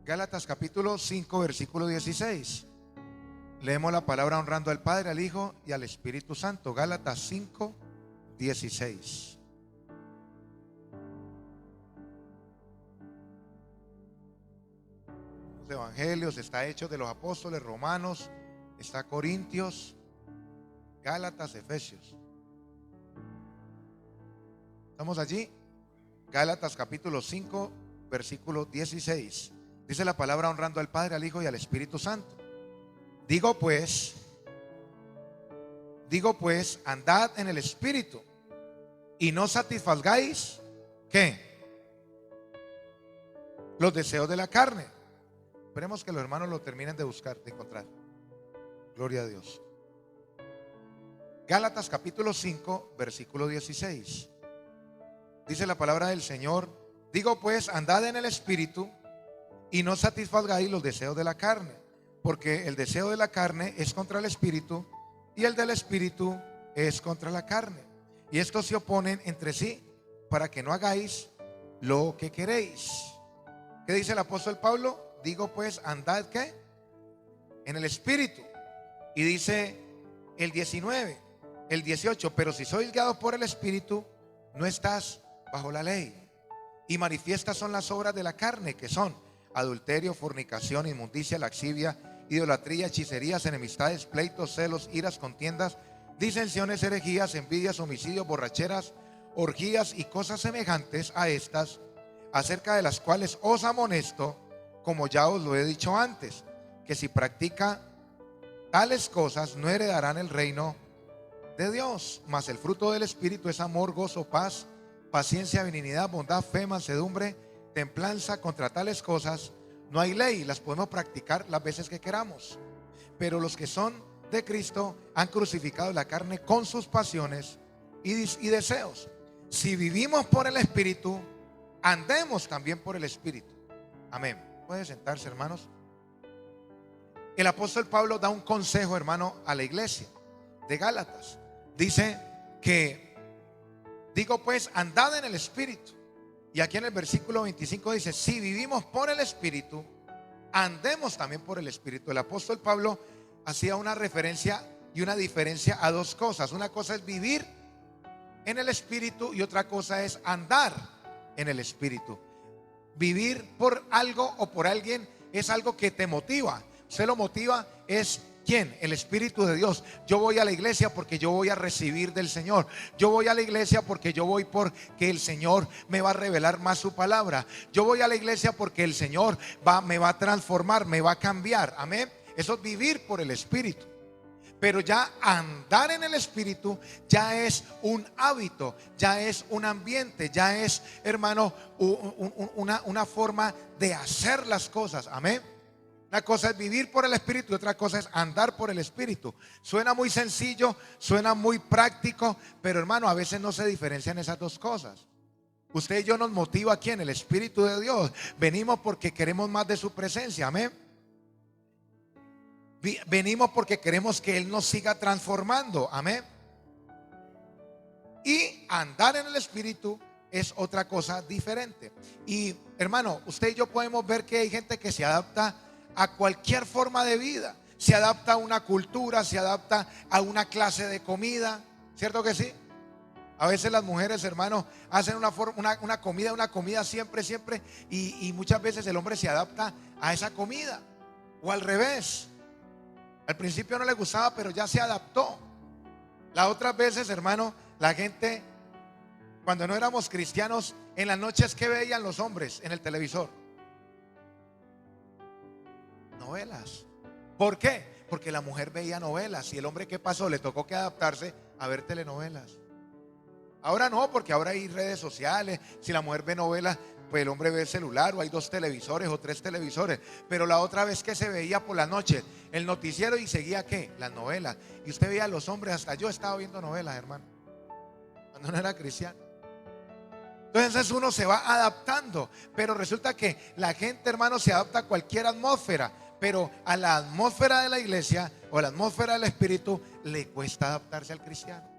Gálatas capítulo 5, versículo 16. Leemos la palabra honrando al Padre, al Hijo y al Espíritu Santo. Gálatas 5, 16. Los evangelios está Hechos de los Apóstoles, Romanos, está Corintios, Gálatas, Efesios. ¿Estamos allí? Gálatas capítulo 5, versículo 16. Dice la palabra honrando al Padre, al Hijo y al Espíritu Santo. Digo pues, andad en el Espíritu y no satisfagáis, ¿qué? Los deseos de la carne. Esperemos que los hermanos lo terminen de buscar, de encontrar. Gloria a Dios. Gálatas capítulo 5, versículo 16. Dice la palabra del Señor: digo pues, andad en el Espíritu y no satisfagáis los deseos de la carne, porque el deseo de la carne es contra el Espíritu y el del Espíritu es contra la carne, y estos se oponen entre sí para que no hagáis lo que queréis. ¿Qué dice el apóstol Pablo? Digo pues, andad ¿qué? En el Espíritu. Y dice el 19, el 18, pero si sois guiados por el Espíritu, no estás bajo la ley. Y manifiestas son las obras de la carne, que son adulterio, fornicación, inmundicia, laxivia, idolatría, hechicerías, enemistades, pleitos, celos, iras, contiendas, disensiones, herejías, envidias, homicidios, borracheras, orgías y cosas semejantes a estas, acerca de las cuales os amonesto, como ya os lo he dicho antes, que si practica tales cosas no heredarán el reino de Dios. Mas el fruto del Espíritu es amor, gozo, paz, paciencia, benignidad, bondad, fe, mansedumbre, templanza. Contra tales cosas no hay ley. Las podemos practicar las veces que queramos, pero los que son de Cristo han crucificado la carne con sus pasiones y deseos. Si vivimos por el Espíritu, andemos también por el Espíritu. Amén. Pueden sentarse, hermanos. El apóstol Pablo da un consejo, hermano, a la iglesia de Gálatas. Dice que, digo pues, andad en el Espíritu. Y aquí en el versículo 25 dice: si vivimos por el Espíritu, andemos también por el Espíritu. El apóstol Pablo hacía una referencia y una diferencia a dos cosas. Una cosa es vivir en el Espíritu y otra cosa es andar en el Espíritu. Vivir por algo o por alguien es algo que te motiva. Usted lo motiva es ¿quién? El Espíritu de Dios. Yo voy a la iglesia porque yo voy a recibir del Señor. Yo voy a la iglesia porque yo voy porque el Señor me va a revelar más su palabra. Yo voy a la iglesia porque el Señor me va a transformar, me va a cambiar. Amén. Eso es vivir por el Espíritu. Pero ya andar en el Espíritu ya es un hábito, ya es un ambiente, ya es, hermano, una forma de hacer las cosas. Amén. Una cosa es vivir por el Espíritu y otra cosa es andar por el Espíritu. Suena muy sencillo, suena muy práctico, pero hermano, a veces no se diferencian esas dos cosas. Usted y yo nos motiva aquí en el Espíritu de Dios. Venimos porque queremos más de su presencia. Amén. Venimos porque queremos que Él nos siga transformando. Amén. Y andar en el Espíritu es otra cosa diferente. Y hermano, usted y yo podemos ver que hay gente que se adapta a cualquier forma de vida. Se adapta a una cultura, se adapta a una clase de comida. ¿Cierto que sí? A veces las mujeres, hermanos, hacen una comida siempre, y muchas veces el hombre se adapta a esa comida. O al revés. Al principio no le gustaba, pero ya se adaptó. Las otras veces, hermano, la gente, cuando no éramos cristianos, en las noches, ¿qué veían los hombres en el televisor? Novelas. ¿Por qué? Porque la mujer veía novelas. Y el hombre, ¿qué pasó? Le tocó que adaptarse a ver telenovelas. Ahora no, porque ahora hay redes sociales. Si la mujer ve novelas, pues el hombre ve el celular, o hay 2 televisores o 3 televisores. Pero la otra vez que se veía por la noche el noticiero y seguía ¿qué? Las novelas. Y usted veía a los hombres, hasta yo estaba viendo novelas, hermano, cuando no era cristiano. Entonces uno se va adaptando. Pero resulta que la gente, hermano, se adapta a cualquier atmósfera, pero a la atmósfera de la iglesia o a la atmósfera del Espíritu le cuesta adaptarse al cristiano.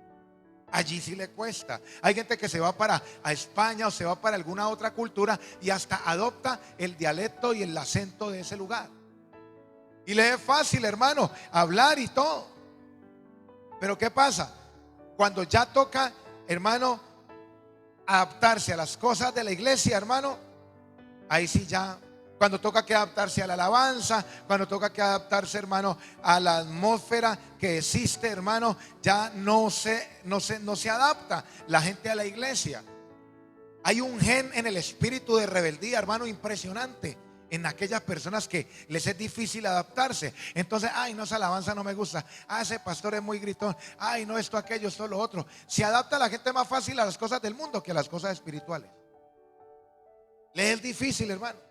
Allí sí le cuesta. Hay gente que se va para a España o se va para alguna otra cultura y hasta adopta el dialecto y el acento de ese lugar. Y le es fácil, hermano, hablar y todo. Pero ¿qué pasa? Cuando ya toca, hermano, adaptarse a las cosas de la iglesia, hermano, ahí sí ya, cuando toca que adaptarse a la alabanza, cuando toca que adaptarse, hermano, a la atmósfera que existe, hermano, ya no se adapta la gente a la iglesia. Hay un gen en el espíritu de rebeldía, hermano, impresionante en aquellas personas que les es difícil adaptarse. Entonces, ay, no, esa alabanza no me gusta, ese pastor es muy gritón, ay, no, esto, aquello, esto, lo otro. Se adapta la gente más fácil a las cosas del mundo que a las cosas espirituales. Le es difícil, hermano.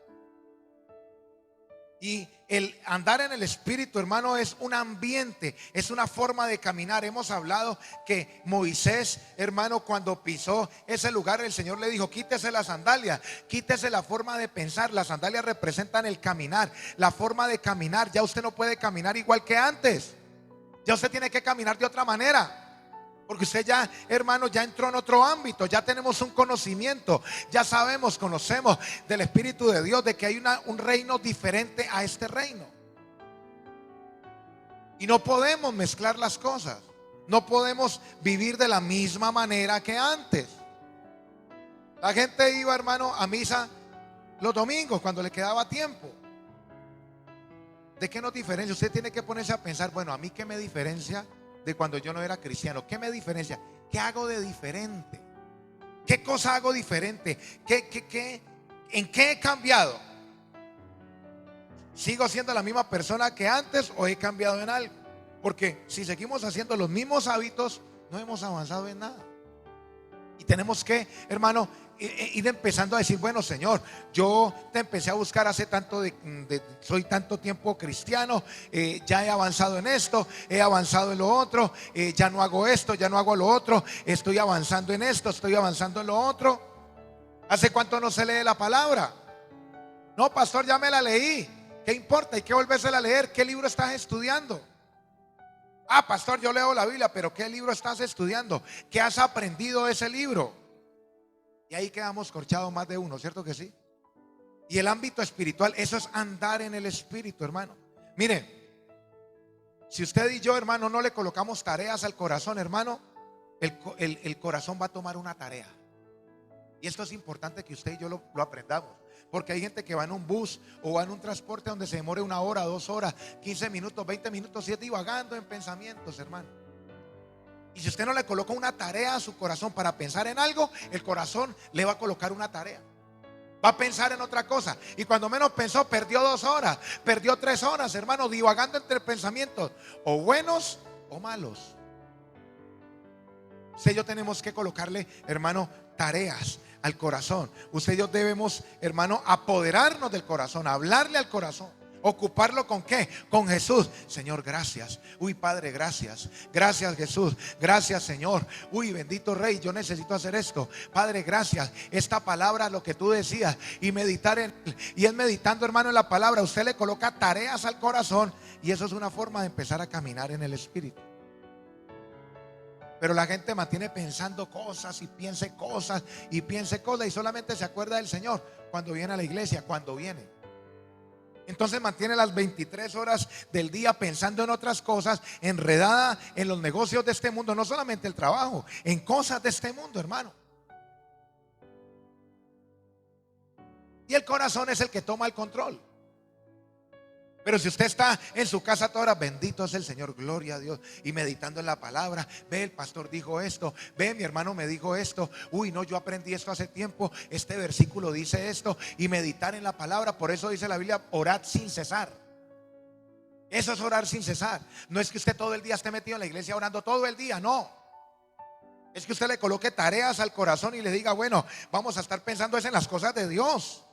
Y el andar en el espíritu, hermano, es un ambiente, es una forma de caminar. Hemos hablado que Moisés, hermano, cuando pisó ese lugar, el Señor le dijo: quítese las sandalias, quítese la forma de pensar. Las sandalias representan el caminar, la forma de caminar. Ya usted no puede caminar igual que antes. Ya usted tiene que caminar de otra manera. Porque usted ya, hermano, ya entró en otro ámbito. Ya tenemos un conocimiento. Ya sabemos, conocemos del Espíritu de Dios, de que hay un reino diferente a este reino. Y no podemos mezclar las cosas. No podemos vivir de la misma manera que antes. La gente iba, hermano, a misa los domingos cuando le quedaba tiempo. ¿De qué nos diferencia? Usted tiene que ponerse a pensar: bueno, ¿a mí qué me diferencia de cuando yo no era cristiano? ¿Qué me diferencia? ¿Qué hago de diferente? ¿Qué cosa hago diferente? ¿En qué he cambiado? ¿Sigo siendo la misma persona que antes o he cambiado en algo? Porque si seguimos haciendo los mismos hábitos, no hemos avanzado en nada. Y tenemos que, hermano, ir empezando a decir: bueno, Señor, yo te empecé a buscar hace tanto, soy tanto tiempo cristiano, ya he avanzado en esto, he avanzado en lo otro, ya no hago esto, ya no hago lo otro, estoy avanzando en esto, estoy avanzando en lo otro. ¿Hace cuánto no se lee la palabra? No, pastor, ya me la leí. ¿Qué importa? Hay que volvérsela a leer. ¿Qué libro estás estudiando? Ah, pastor, yo leo la Biblia, pero ¿qué libro estás estudiando? ¿Qué has aprendido de ese libro? Y ahí quedamos corchados más de uno, ¿cierto que sí? Y el ámbito espiritual, eso es andar en el espíritu, hermano. Mire, si usted y yo, hermano, no le colocamos tareas al corazón, hermano, el corazón va a tomar una tarea. Y esto es importante que usted y yo lo aprendamos. Porque hay gente que va en un bus o va en un transporte donde se demore 1 hora, 2 horas, 15 minutos, 20 minutos, 7 divagando en pensamientos, hermano. Y si usted no le coloca una tarea a su corazón para pensar en algo, el corazón le va a colocar una tarea. Va a pensar en otra cosa. Y cuando menos pensó, perdió 2 horas, perdió 3 horas, hermano, divagando entre pensamientos, o buenos o malos. Usted y yo tenemos que colocarle, hermano, tareas al corazón. Usted y yo debemos, hermano, apoderarnos del corazón, hablarle al corazón. ¿Ocuparlo con qué? Con Jesús. Señor, gracias. Uy, Padre, gracias. Gracias, Jesús. Gracias, Señor. Uy, bendito Rey, yo necesito hacer esto. Padre, gracias. Esta palabra, lo que tú decías, y meditar en él. Y es meditando, hermano, en la palabra. Usted le coloca tareas al corazón, y eso es una forma de empezar a caminar en el Espíritu. Pero la gente mantiene pensando cosas y piense cosas y piense cosas, y solamente se acuerda del Señor cuando viene a la iglesia, cuando viene. Entonces mantiene las 23 horas del día pensando en otras cosas, enredada en los negocios de este mundo, no solamente el trabajo, en cosas de este mundo, hermano. Y el corazón es el que toma el control. Pero si usted está en su casa toda hora, bendito es el Señor, gloria a Dios, y meditando en la palabra, ve, el pastor dijo esto, ve, mi hermano me dijo esto, uy, no, yo aprendí esto hace tiempo, este versículo dice esto, y meditar en la palabra. Por eso dice la Biblia: orad sin cesar. Eso es orar sin cesar. No es que usted todo el día esté metido en la iglesia orando todo el día, no. Es que usted le coloque tareas al corazón y le diga: bueno, vamos a estar pensando en las cosas de Dios.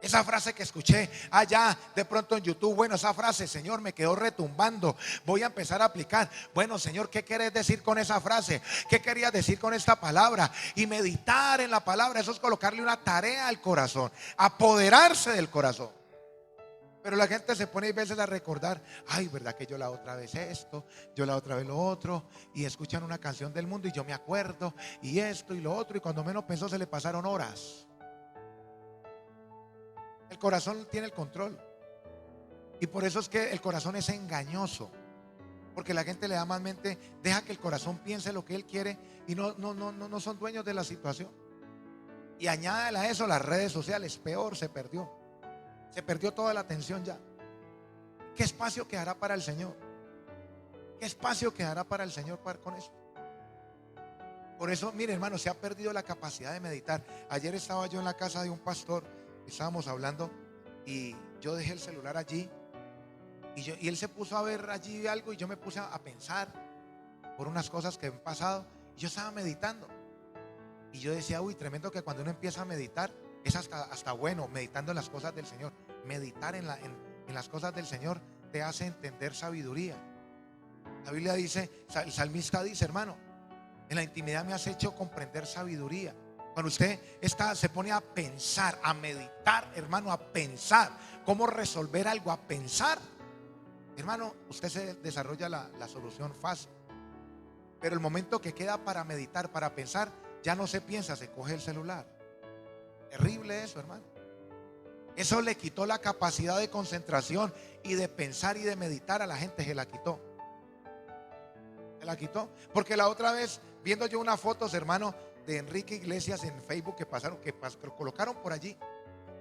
Esa frase que escuché allá de pronto en YouTube, bueno, esa frase, Señor, me quedó retumbando, voy a empezar a aplicar. Bueno, Señor, ¿qué quieres decir con esa frase? ¿Qué querías decir con esta palabra? Y meditar en la palabra, eso es colocarle una tarea al corazón, apoderarse del corazón. Pero la gente se pone a veces a recordar, ay, verdad que yo la otra vez esto, yo la otra vez lo otro, y escuchan una canción del mundo y yo me acuerdo, y esto y lo otro, y cuando menos pensó se le pasaron horas. El corazón tiene el control, y por eso es que el corazón es engañoso, porque la gente le da más mente, deja que el corazón piense lo que él quiere y no son dueños de la situación. Y añádale a eso las redes sociales, peor, se perdió toda la atención ya. ¿Qué espacio quedará para el Señor? ¿Qué espacio quedará para el Señor con eso? Por eso, mire, hermano, se ha perdido la capacidad de meditar. Ayer estaba yo en la casa de un pastor, estábamos hablando y yo dejé el celular allí y él se puso a ver allí algo y yo me puse a pensar por unas cosas que han pasado. Y yo estaba meditando y yo decía, uy, tremendo que cuando uno empieza a meditar es hasta bueno, meditando en las cosas del Señor. Meditar en las cosas del Señor te hace entender sabiduría. La Biblia dice, el salmista dice, hermano, en la intimidad me has hecho comprender sabiduría. Cuando usted se pone a pensar, a meditar, hermano, a pensar cómo resolver algo, a pensar, hermano, usted se desarrolla la solución fácil. Pero el momento que queda para meditar, para pensar, ya no se piensa, se coge el celular. Terrible eso, hermano. Eso le quitó la capacidad de concentración y de pensar y de meditar a la gente. Se la quitó. Se la quitó. Porque la otra vez, viendo yo unas fotos, hermano, de Enrique Iglesias en Facebook que colocaron por allí,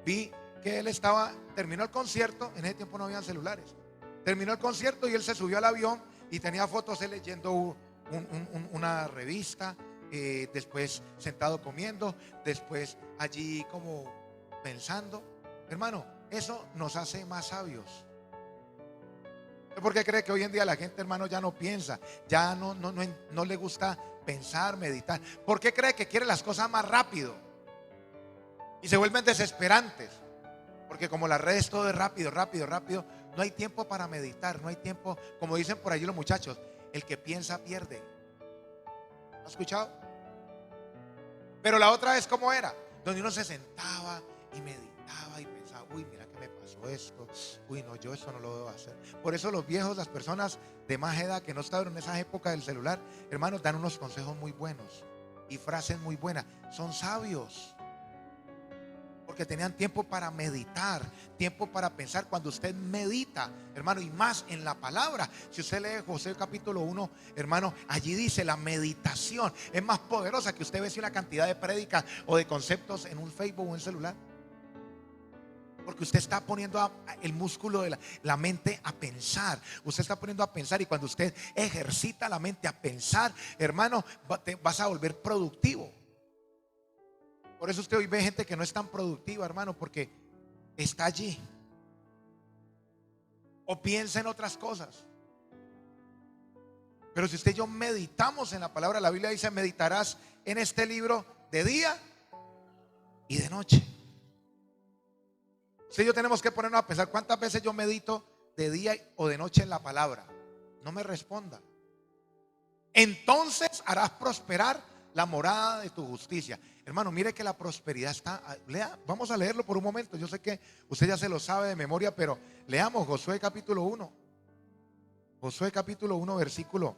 vi que él terminó el concierto. En ese tiempo no habían celulares. Terminó el concierto y él se subió al avión y tenía fotos él leyendo una revista. Después sentado comiendo, después allí como pensando. Hermano, eso nos hace más sabios. ¿Por qué cree que hoy en día la gente, hermano, ya no piensa? Ya no le gusta pensar, meditar. ¿Por qué cree que quiere las cosas más rápido? Y se vuelven desesperantes. Porque como las redes todo es rápido, rápido, rápido, no hay tiempo para meditar, no hay tiempo, como dicen por allí los muchachos, el que piensa pierde. ¿Lo has escuchado? Pero la otra vez, ¿cómo era? Donde uno se sentaba y meditaba y pensaba, uy, mira que me pasó esto, uy, no, yo esto no lo debo hacer. Por eso los viejos, las personas de más edad que no estaban en esa época del celular, hermanos, dan unos consejos muy buenos y frases muy buenas. Son sabios, porque tenían tiempo para meditar, tiempo para pensar. Cuando usted medita, hermano, y más en la palabra, si usted lee Josué capítulo 1, hermano, allí dice la meditación es más poderosa que usted ve una cantidad de prédicas o de conceptos en un Facebook o en un celular. Porque usted está poniendo el músculo de la mente a pensar. Usted está poniendo a pensar, y cuando usted ejercita la mente a pensar, hermano, vas a volver productivo. Por eso usted hoy ve gente que no es tan productiva, hermano, porque está allí o piensa en otras cosas. Pero si usted y yo meditamos en la palabra, la Biblia dice, meditarás en este libro de día y de noche. Usted y yo tenemos que ponernos a pensar, ¿cuántas veces yo medito de día o de noche en la palabra? No me responda. Entonces harás prosperar la morada de tu justicia. Hermano, mire que la prosperidad está. Lea, vamos a leerlo por un momento. Yo sé que usted ya se lo sabe de memoria, pero leamos Josué capítulo 1. Josué capítulo 1, versículo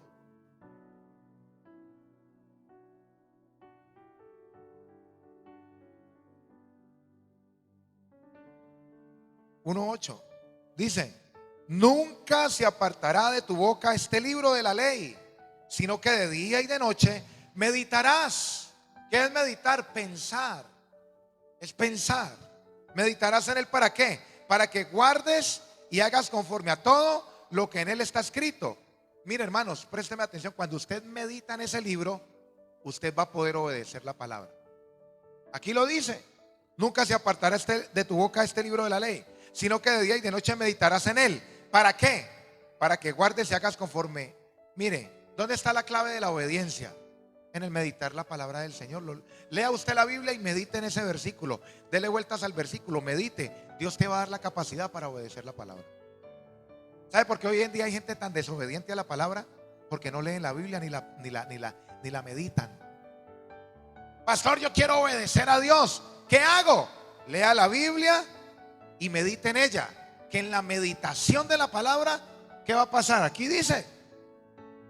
1:8. Dice: nunca se apartará de tu boca este libro de la ley, sino que de día y de noche meditarás. ¿Qué es meditar? Pensar. Es pensar. Meditarás en él, ¿para qué? Para que guardes y hagas conforme a todo lo que en él está escrito. Mire, hermanos, présteme atención. Cuando usted medita en ese libro, usted va a poder obedecer la palabra. Aquí lo dice: nunca se apartará de tu boca este libro de la ley, sino que de día y de noche meditarás en él. ¿Para qué? Para que guardes y hagas conforme. Mire, ¿dónde está la clave de la obediencia? En el meditar la palabra del Señor. Lea usted la Biblia y medite en ese versículo. Dele vueltas al versículo, medite. Dios te va a dar la capacidad para obedecer la palabra. ¿Sabe por qué hoy en día hay gente tan desobediente a la palabra? Porque no leen la Biblia ni la meditan. Pastor, yo quiero obedecer a Dios. ¿Qué hago? Lea la Biblia y medite en ella. que en la meditación de la palabra, ¿qué va a pasar? Aquí dice: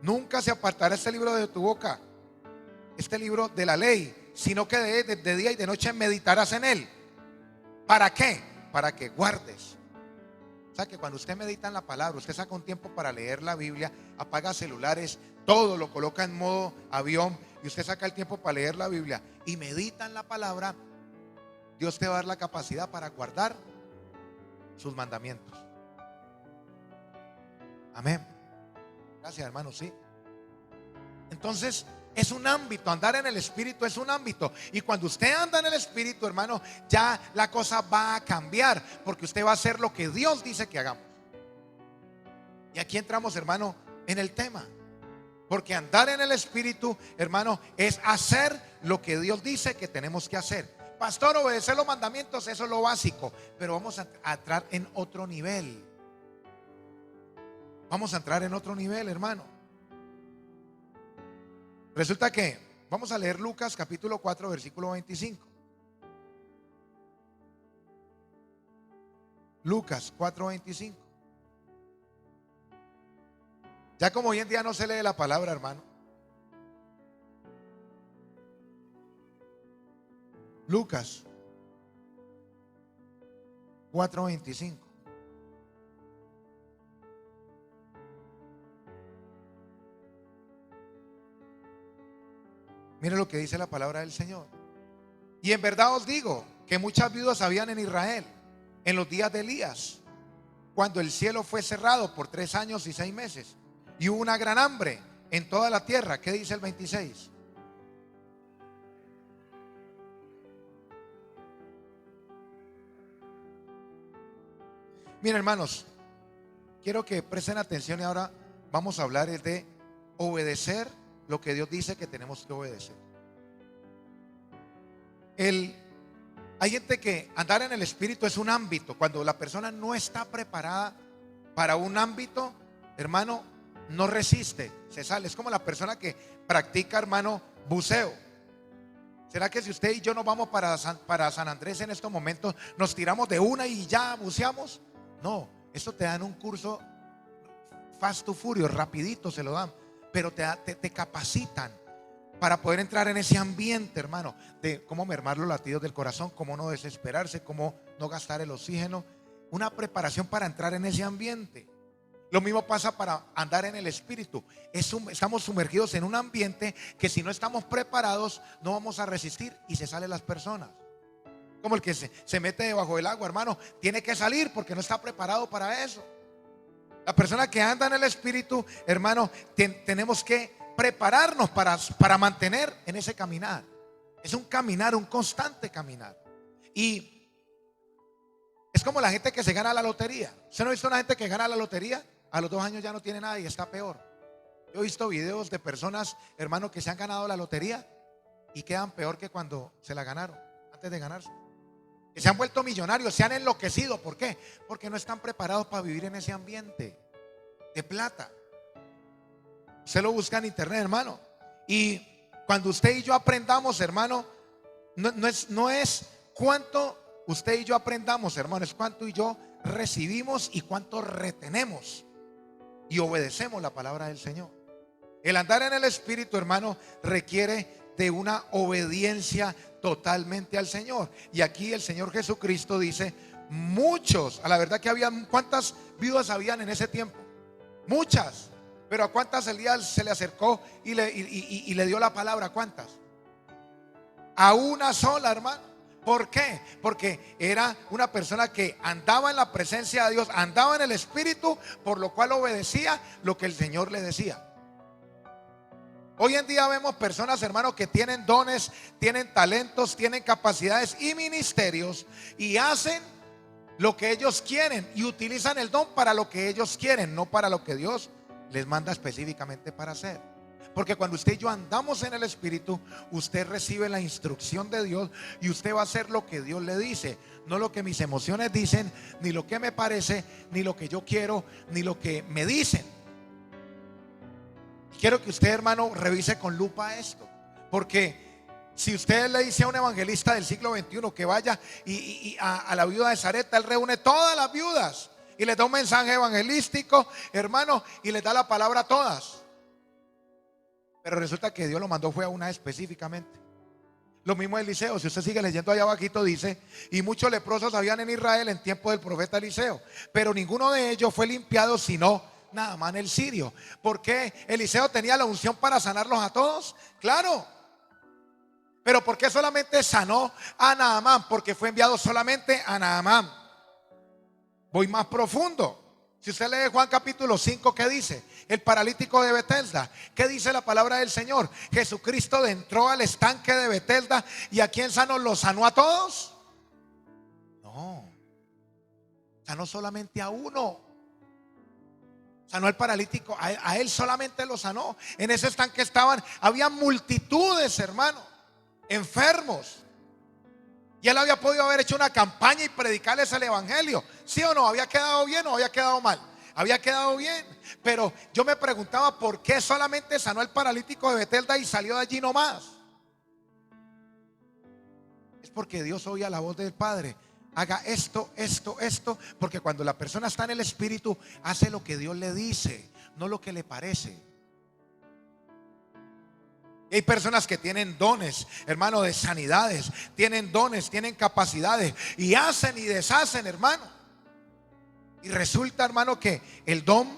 nunca se apartará este libro de tu boca, este libro de la ley, sino que de día y de noche meditarás en él. ¿Para qué? Para que guardes. O sea que cuando usted medita en la palabra, usted saca un tiempo para leer la Biblia, apaga celulares, todo lo coloca en modo avión y usted saca el tiempo para leer la Biblia y medita en la palabra, Dios te va a dar la capacidad para guardar sus mandamientos. Amén. Gracias, hermano, sí. Entonces, es un ámbito, andar en el Espíritu es un ámbito. Y cuando usted anda en el Espíritu, hermano, ya la cosa va a cambiar, porque usted va a hacer lo que Dios dice que hagamos. Y aquí entramos, hermano, en el tema. Porque andar en el Espíritu, hermano, es hacer lo que Dios dice que tenemos que hacer. Pastor, obedecer los mandamientos, eso es lo básico. Pero vamos a entrar en otro nivel. Vamos a entrar en otro nivel, hermano. Resulta que vamos a leer Lucas capítulo 4 versículo 25. Lucas 4:25. Ya como hoy en día no se lee la palabra, hermano. Lucas 4:25. Mire lo que dice la palabra del Señor. Y en verdad os digo que muchas viudas habían en Israel en los días de Elías, cuando el cielo fue cerrado por 3 años y 6 meses y hubo una gran hambre en toda la tierra. ¿Qué dice el 26? Miren, hermanos, quiero que presten atención y ahora vamos a hablar de obedecer lo que Dios dice que tenemos que obedecer. Hay gente que andar en el Espíritu es un ámbito. Cuando la persona no está preparada para un ámbito, hermano, no resiste, se sale. Es como la persona que practica, hermano, buceo. ¿Será que si usted y yo nos vamos para San Andrés en estos momentos, nos tiramos de una y ya buceamos? No, esto te dan un curso fast to furious, rapidito se lo dan. Pero te capacitan para poder entrar en ese ambiente, hermano, de cómo mermar los latidos del corazón, cómo no desesperarse, cómo no gastar el oxígeno. Una preparación para entrar en ese ambiente. Lo mismo pasa para andar en el Espíritu. Estamos sumergidos en un ambiente que si no estamos preparados no vamos a resistir y se salen las personas. Como el que se mete debajo del agua, hermano, tiene que salir porque no está preparado para eso. La persona que anda en el Espíritu, hermano, tenemos que prepararnos para mantener en ese caminar. Es un caminar, un constante caminar. Y es como la gente que se gana la lotería. ¿Usted no ha visto una gente que gana la lotería? A los 2 años ya no tiene nada y está peor. Yo he visto videos de personas, hermano, que se han ganado la lotería y quedan peor que cuando se la ganaron, antes de ganarse. Que se han vuelto millonarios, se han enloquecido. ¿Por qué? Porque no están preparados para vivir en ese ambiente de plata. Usted lo busca en internet, hermano. Y cuando usted y yo aprendamos, hermano, no es cuánto usted y yo aprendamos, hermano, es cuánto y yo recibimos y cuánto retenemos y obedecemos la palabra del Señor. El andar en el Espíritu, hermano, requiere de una obediencia totalmente al Señor. Y aquí el Señor Jesucristo dice: muchos, a la verdad que habían, ¿cuántas viudas habían en ese tiempo? Muchas. Pero ¿a cuántas Elías se le acercó y le dio la palabra? ¿Cuántas? A una sola, hermano. ¿Por qué? Porque era una persona que andaba en la presencia de Dios, andaba en el Espíritu, por lo cual obedecía lo que el Señor le decía. Hoy en día vemos personas, hermanos, que tienen dones, tienen talentos, tienen capacidades y ministerios y hacen lo que ellos quieren y utilizan el don para lo que ellos quieren, no para lo que Dios les manda específicamente para hacer. Porque cuando usted y yo andamos en el Espíritu, usted recibe la instrucción de Dios y usted va a hacer lo que Dios le dice, no lo que mis emociones dicen, ni lo que me parece, ni lo que yo quiero, ni lo que me dicen. Quiero que usted, hermano, revise con lupa esto, porque si usted le dice a un evangelista del siglo XXI que vaya a la viuda de Sarepta, él reúne todas las viudas y les da un mensaje evangelístico, hermano, y les da la palabra a todas. Pero resulta que Dios lo mandó fue a una específicamente. Lo mismo Eliseo, si usted sigue leyendo allá abajito dice, y muchos leprosos habían en Israel en tiempo del profeta Eliseo, pero ninguno de ellos fue limpiado sino Naamán el sirio. ¿Por qué? Eliseo tenía la unción para sanarlos a todos, claro. Pero ¿por qué solamente sanó a Naamán? Porque fue enviado solamente a Naamán. Voy más profundo. Si usted lee Juan capítulo 5, ¿qué dice? El paralítico de Betesda. ¿Qué dice la palabra del Señor? Jesucristo entró al estanque de Betesda y ¿a quién sanó? ¿Los sanó a todos? No, sanó solamente a uno. Sanó al paralítico, a él solamente lo sanó. En ese estanque había multitudes, hermano, enfermos. Y él había podido haber hecho una campaña y predicarles el evangelio. ¿Sí o no? ¿Había quedado bien o había quedado mal? Había quedado bien. Pero yo me preguntaba por qué solamente sanó el paralítico de Betesda y salió de allí nomás. Es porque Dios oía la voz del Padre. Haga esto, esto, esto. Porque cuando la persona está en el Espíritu, hace lo que Dios le dice, no lo que le parece. Hay personas que tienen dones, hermano, de sanidades, tienen dones, tienen capacidades y hacen y deshacen, hermano. Y resulta, hermano, que el don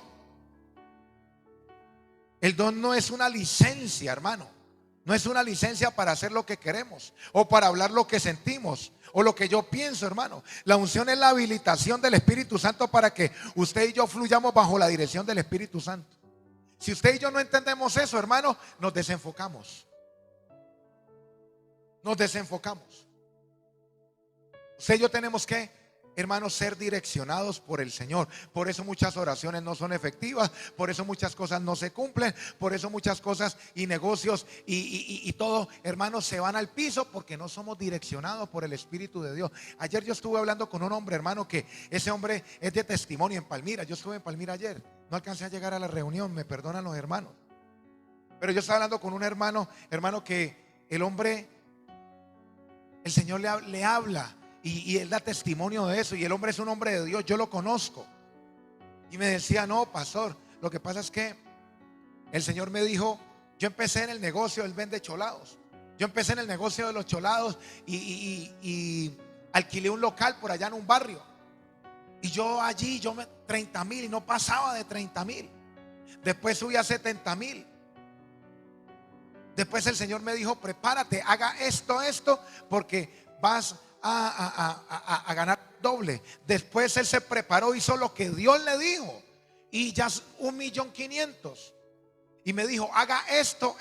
no es una licencia, hermano. No es una licencia para hacer lo que queremos o para hablar lo que sentimos o lo que yo pienso, hermano. La unción es la habilitación del Espíritu Santo para que usted y yo fluyamos bajo la dirección del Espíritu Santo. Si usted y yo no entendemos eso, hermano, nos desenfocamos. Nos desenfocamos. Usted y yo tenemos que, hermanos, ser direccionados por el Señor. Por eso muchas oraciones no son efectivas. Por eso muchas cosas no se cumplen. Por eso muchas cosas y negocios y todo, hermanos, se van al piso porque no somos direccionados por el Espíritu de Dios. Ayer yo estuve hablando con un hombre, hermano, que ese hombre es de testimonio en Palmira. Yo estuve en Palmira ayer. No alcancé a llegar a la reunión, me perdonan los hermanos. Pero yo estaba hablando con un hermano que el hombre, el Señor le habla. Y él da testimonio de eso. Y el hombre es un hombre de Dios, yo lo conozco. Y me decía, no, pastor, lo que pasa es que el Señor me dijo, yo empecé en el negocio, él vende cholados. Yo empecé en el negocio de los cholados y alquilé un local por allá en un barrio. Y yo allí, 30,000 y no pasaba de 30,000. Después subí a 70,000. Después el Señor me dijo, prepárate, haga esto, porque vas a ganar doble. Después él se preparó, hizo lo que Dios le dijo y ya 1,500,000. Y me dijo, haga esto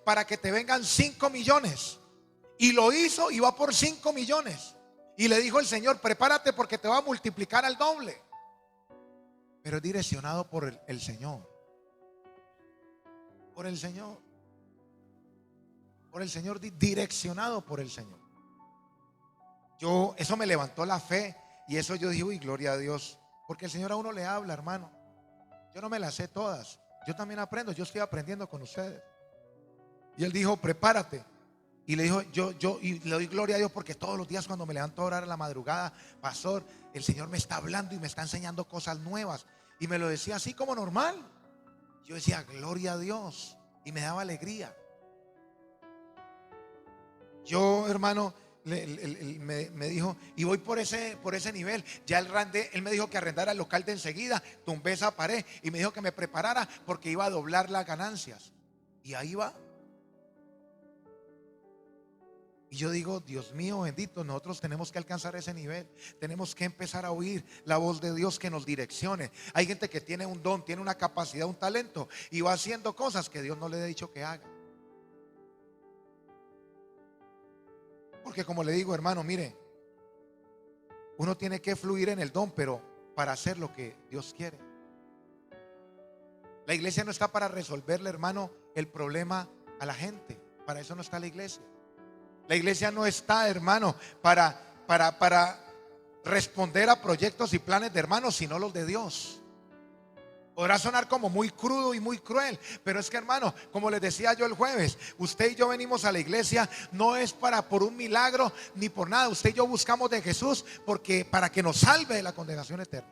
para que te vengan 5 millones. Y lo hizo y va por 5 millones. Y le dijo el Señor, prepárate porque te va a multiplicar al doble. Pero es direccionado por el Señor. Por el Señor. Por el Señor, direccionado por el Señor. Eso me levantó la fe. Y eso yo dije, uy, gloria a Dios. Porque el Señor a uno le habla, hermano. Yo no me las sé todas. Yo también aprendo, yo estoy aprendiendo con ustedes. Y él dijo, prepárate. Y le dijo, y le doy gloria a Dios porque todos los días cuando me levanto a orar a la madrugada, pastor, el Señor me está hablando y me está enseñando cosas nuevas. Y me lo decía así como normal. Yo decía, gloria a Dios. Y me daba alegría. Yo, hermano, me dijo, y voy por ese nivel. Ya él me dijo que arrendara el local de enseguida. Tumbé esa pared y me dijo que me preparara porque iba a doblar las ganancias. Y ahí va. Y yo digo, Dios mío bendito, nosotros tenemos que alcanzar ese nivel. Tenemos que empezar a oír la voz de Dios que nos direccione. Hay gente que tiene un don, tiene una capacidad, un talento y va haciendo cosas que Dios no le ha dicho que haga. Porque como le digo, hermano, mire, uno tiene que fluir en el don, pero para hacer lo que Dios quiere. La iglesia no está para resolverle, hermano, el problema a la gente. Para eso no está la iglesia. La iglesia no está, hermano, para responder a proyectos y planes de hermanos, sino los de Dios. Podrá sonar como muy crudo y muy cruel, pero es que, hermano, como les decía yo el jueves, usted y yo venimos a la iglesia no es por un milagro ni por nada. Usted y yo buscamos de Jesús porque para que nos salve de la condenación eterna.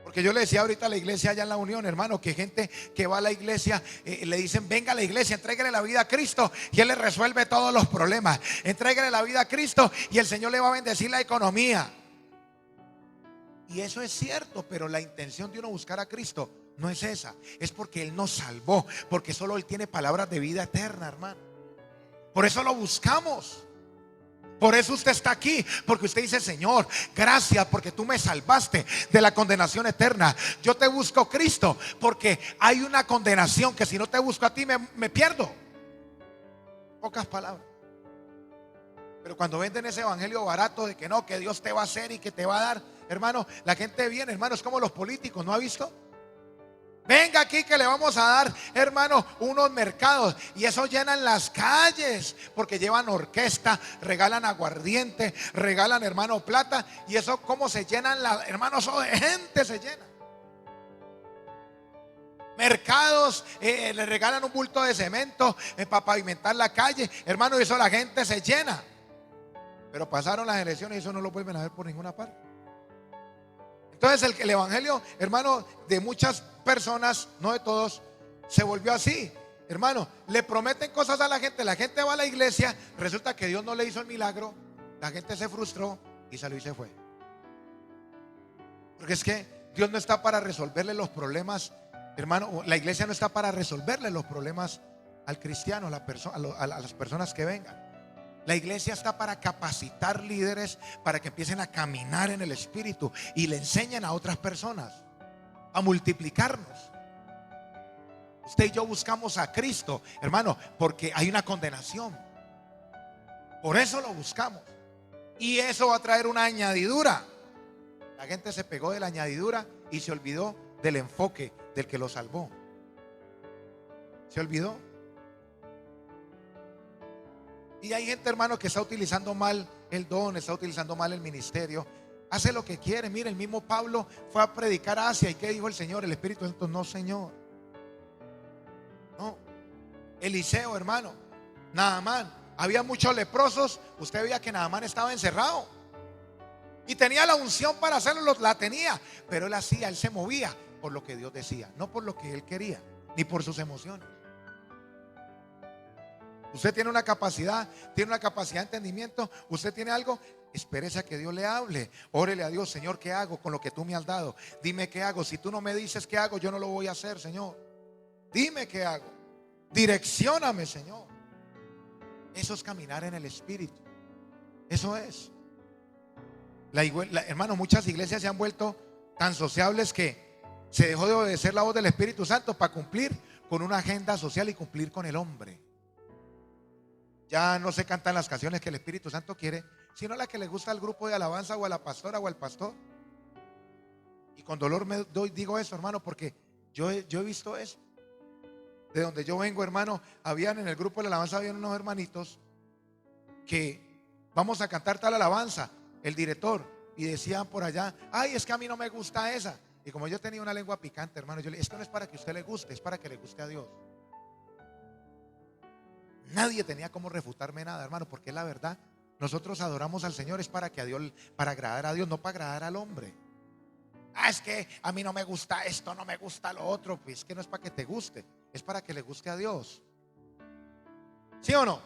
Porque yo le decía ahorita a la iglesia allá en la Unión, hermano, que gente que va a la iglesia le dicen: venga a la iglesia, entréguele la vida a Cristo y Él le resuelve todos los problemas. Entréguele la vida a Cristo y el Señor le va a bendecir la economía. Y eso es cierto, pero la intención de uno buscar a Cristo no es esa. Es porque Él nos salvó, porque solo Él tiene palabras de vida eterna, hermano. Por eso lo buscamos. Por eso usted está aquí, porque usted dice: Señor, gracias porque tú me salvaste de la condenación eterna. Yo te busco, Cristo, porque hay una condenación que si no te busco a ti me pierdo. Pocas palabras. Pero cuando venden ese evangelio barato de que no, que Dios te va a hacer y que te va a dar, hermano, la gente viene, hermano, es como los políticos, ¿no ha visto? Venga aquí que le vamos a dar, hermano, unos mercados. Y eso llenan las calles, porque llevan orquesta, regalan aguardiente, regalan, hermano, plata. Y eso como se llenan, hermano, eso de gente se llena. Mercados, le regalan un bulto de cemento para pavimentar la calle, hermano, y eso la gente se llena. Pero pasaron las elecciones y eso no lo vuelven a ver por ninguna parte. Entonces el evangelio, hermano, de muchas personas, no de todos, se volvió así. Hermano, le prometen cosas a la gente va a la iglesia, resulta que Dios no le hizo el milagro, la gente se frustró y salió y se fue. Porque es que Dios no está para resolverle los problemas, hermano, la iglesia no está para resolverle los problemas al cristiano, a las personas que vengan. La iglesia está para capacitar líderes para que empiecen a caminar en el Espíritu y le enseñen a otras personas a multiplicarnos. Usted y yo buscamos a Cristo, hermano, porque hay una condenación. Por eso lo buscamos. Y eso va a traer una añadidura. La gente se pegó de la añadidura y se olvidó del enfoque del que lo salvó. Se olvidó. Y hay gente, hermano, que está utilizando mal el don, está utilizando mal el ministerio. Hace lo que quiere. Mire, el mismo Pablo fue a predicar a Asia. ¿Y qué dijo el Señor? El Espíritu Santo: no, Señor. No. Eliseo, hermano, Naamán. Había muchos leprosos. Usted veía que Naamán estaba encerrado y tenía la unción para hacerlo, la tenía. Pero él se movía por lo que Dios decía, no por lo que él quería, ni por sus emociones. Usted tiene una capacidad de entendimiento, usted tiene algo, espérese a que Dios le hable. Órele a Dios: Señor, ¿qué hago con lo que tú me has dado? Dime qué hago. Si tú no me dices qué hago, yo no lo voy a hacer, Señor. Dime qué hago. Direccióname, Señor. Eso es caminar en el Espíritu. Eso es. Hermano, muchas iglesias se han vuelto tan sociables que se dejó de obedecer la voz del Espíritu Santo para cumplir con una agenda social y cumplir con el hombre. Ya no se cantan las canciones que el Espíritu Santo quiere, sino la que le gusta al grupo de alabanza o a la pastora o al pastor. Y con dolor digo eso, hermano, porque yo he visto eso. De donde yo vengo, hermano, en el grupo de la alabanza habían unos hermanitos que vamos a cantar tal alabanza, el director, y decían por allá: ay, es que a mí no me gusta esa. Y como yo tenía una lengua picante, hermano, yo le dije: esto no es para que a usted le guste, es para que le guste a Dios. Nadie tenía cómo refutarme nada, hermano, porque es la verdad. Nosotros adoramos al Señor es para agradar a Dios, no para agradar al hombre. Ah, es que a mí no me gusta esto, no me gusta lo otro. Pues es que no es para que te guste, es para que le guste a Dios. ¿Sí o no?